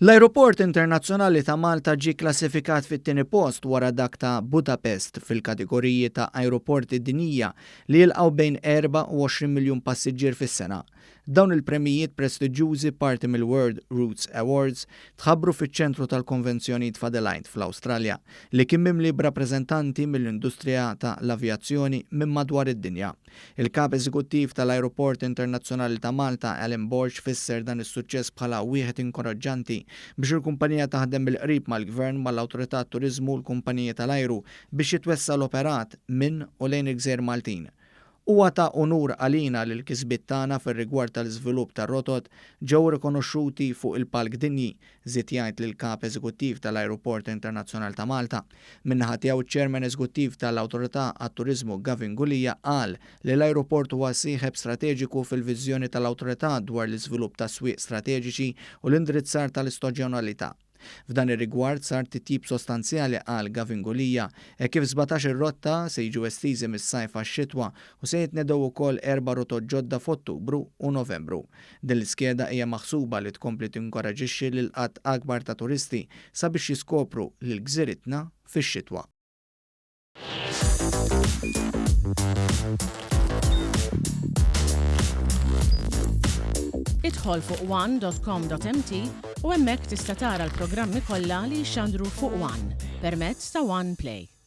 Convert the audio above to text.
L-Ajruport Internazzjonali ta' Malta ġie klassifikat fit-tieni post wara dak ta' Budapest fil-kategoriji ta' ajruporti dinjija li jilqgħu bejn 4 u 20 miljun passiġġier fis-sena. Dawn il-premijiet prestiġjużi parti mill-World Routes Awards tħabbru fiċ-ċentru tal-Konvenzjonijiet f'Adelaide fl-Awstralja li kien mimli b'rappreżentanti mill-industrija ta' l-avjazzjoni minn madwar id-dinja. Il-kap eżekuttiv tal-Ajruport Internazzjonali ta' Malta, Alan Borch, fisser dan is-suċċess bħala wieħed inkoraġġanti biex il-kumpanija taħdem bil-qrib mal-Gvern mal-Awtorità Turiżmu u l-Kumpanija tal-Ajru biex jitwessa l-operat minn u lejn il-Gżejjer Maltin. Huwa ta' onur għalina li l-kisbiet tagħna fir-rigward tal-iżvilupp tar-rotot ġew rikonoxxuti fuq il-palk dinji, żied jgħid lil kap eżekuttiv tal-Ajruport Internazzjonali ta' Malta. Min-naħa tiegħu iċ-Chairman eżekuttiv tal-Awtorità għat-Turiżmu Gavin Gulija qal li l-ajruport huwa sieħeb strateġiku fil-viżjoni tal-Awtorità dwar l-iżvilupp ta' swieq strateġiċi u l-indirizzar tal-istaġjonalità. F'dan ir-rigward sar titjib sostanzjali qal Gavin Gulija kif 17 ir-rotta se jiġu estiżi mis-sajf għax-xitwa u se jitnedew ukoll 4 rotot ġodda f'Ottubru u Novembru. Din l-iskeda hija maħsuba li tkompli tinkoraġixxi lil qatt akbar ta' turisti sabiex jiskopru lil gżieritna fix-xitwa. Idħol fuq one.com.mt u hemmhekk tista' tara l-programmi kollha li jxandru fuq One permezz ta' One Play.